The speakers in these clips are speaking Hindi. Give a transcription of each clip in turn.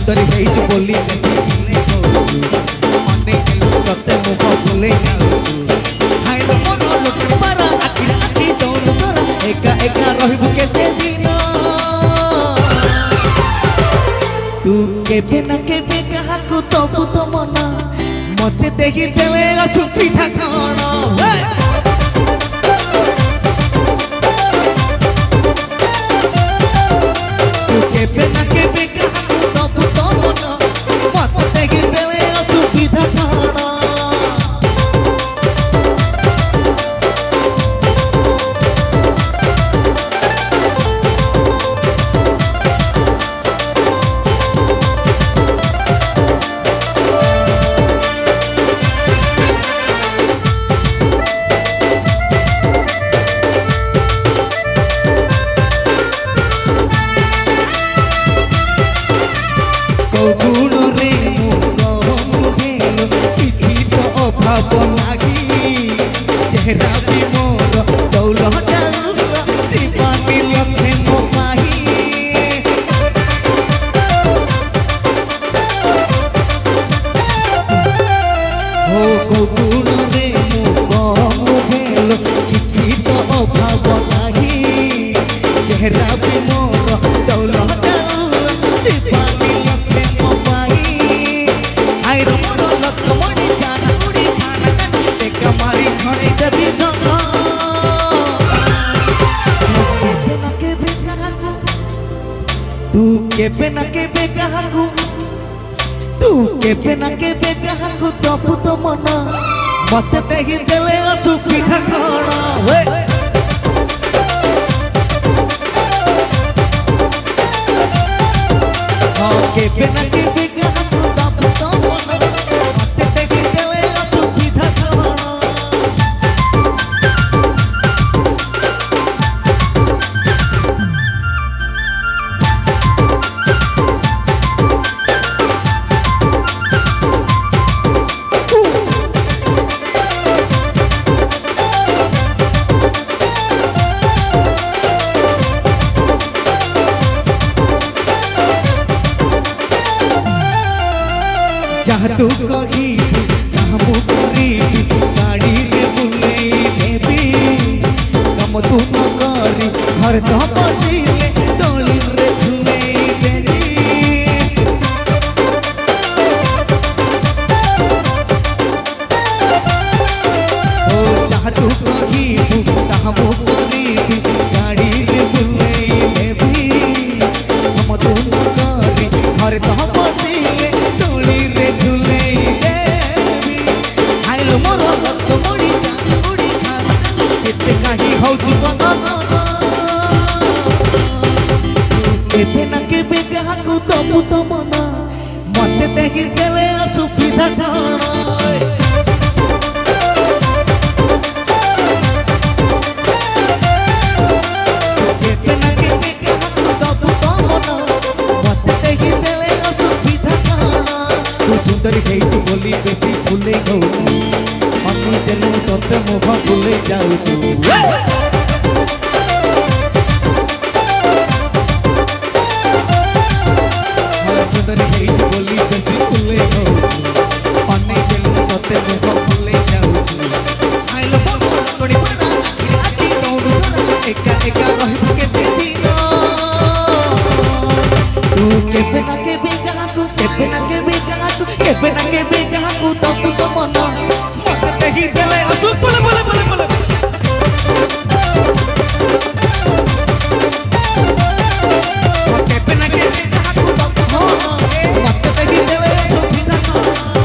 ସୁନ୍ଦରୀ ହେଇଛୁ ବୋଲି ବେଶୀ ଭୁଲେଇ କହୁଛୁ ଅନେଇ ଦେଲୁ ତତେ ମୁଖ ଭୁଲେଇ ଯାଉଛୁ ଖାଇଲୁ ମୋର ଲୋକେ ପାରା ଆଖିରେ ଆଖି ଦଉନୁ ତୋର ଏକା ଏକା ରହିବୁ କେତେ ଦିନ ତୁ କେବେ ନା କେବେ କାହାକୁ ଦବୁ ତ ମନ ମତେ ଦେଖି ଦେଲେ ଅସୁବିଧା କଣ ତୁ କେବେ ନା କେବେ କାହାକୁ ଦବୁ ତ ମନ ମତେ ଦେଖି ଦେଲେ ଅସୁବିଧା କଣ चेहरा भी मोर दौलत दीवानी लखे मो पाही हो कोगुण रे मु कम भेल किछि तो अभाव नाही चेहरा भी मोर दौलत दीवानी लखे मो पाही आइर मोर लक्ष्मणी जान उड़ी खाना टेका मारी घरे देबी ढंग तू केबे ना केबे काहाकू तू केबे ना केबे काहाकू दबु तो मन मते देखि देले असुविधा कण केबे ना केबे काहाकू दबु तो मन मते देखि देले असुविधा कण जहाँ तू कही जहाँ मु करी गाड़ी रे बुलेई देबी कम तू न करी घर तो बसिले डोली रे झुलेई देबी ओ जहाँ तू कही जहाँ मु करी गाड़ी रे बुलेई देबी कम तू न करी घर तो बसिले डोली रे झुलेई देबी आइलो मोर लक्ष्य मोड़ी जान उड़ी खाना केते काहि हौचु कन केबे ना केबे काहाकू दबु तो मन मते देखि देले असुविधा कण केबे ना केबे काहाकू दबु तो मन मते देखि देले असुविधा कण तू सुंदरी ହେଇଛୁ ବୋଲି ବେଶୀ ଭୁଲେଇ କହୁଛୁ ଅନେଇ ଦେଲୁ ତତେ ମୁଖ ଭୁଲେଇ ଯାଉଛୁ सुंदरी ହେଇଛୁ ବୋଲି ବେଶୀ ଭୁଲେଇ କହୁଛୁ ଅନେଇ ଦେଲୁ ତତେ ମୁଖ ଭୁଲେଇ ଯାଉଛୁ ଆଇଲୋ ପଡ଼ି ପଡ଼ା ଆଖି ଦଉଡୁ ଏକା ଏକା ରହିବୁ କେତେ ଦିନ तू केबे ना केबे काहाकू केबे ना केबे काहाकू केबे ना केबे काहाकू दबु तो मन मते देखि देले असु बोले बोले बोले बोले केबे ना केबे काहाकू दबु तो मते देखि देले असुविधा कण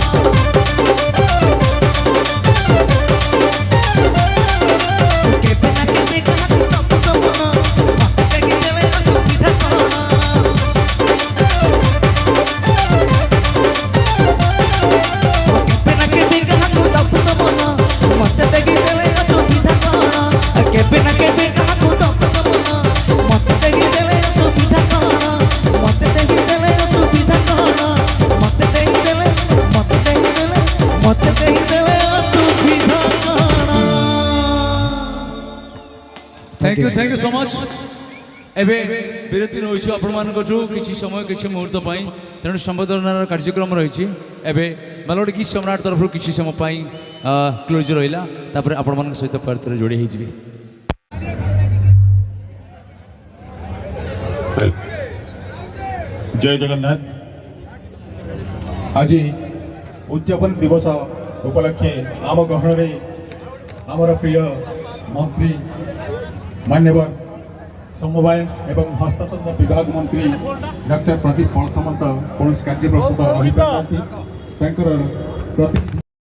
केबे ना केबे काहाकू दबु तो मन मते देखि देले असुविधा कण Thank you so much. ଏବେ ବିରତି ନେଉଛୁ ଆପଣମାନଙ୍କଠୁ କିଛି ସମୟ କିଛି ମୁହୂର୍ତ୍ତ ପାଇଁ ତେଣୁ ସମ୍ବର୍ଦ୍ଧନାର କାର୍ଯ୍ୟକ୍ରମ ରହିଛି ଏବେ ମେଲୋଡି ଗୀତ ସମ୍ରାଟ ତରଫରୁ କିଛି ସମୟ ପାଇଁ କ୍ଲୋଜ୍ ରହିଲା ତାପରେ ଆପଣମାନଙ୍କ ସହିତ ପୁଣି ଯୋଡ଼ି ହେଇଯିବେ। जय जगन्नाथ आज उद्यापन दिवस उपलक्षे आम गहन आमर प्रिय मंत्री मान्यवर समवाय एवं हस्ततंत्र विभाग मंत्री डॉक्टर प्रदीप कौल सामंत कौन कार्य प्रस्तुत रही प्रतिनिधि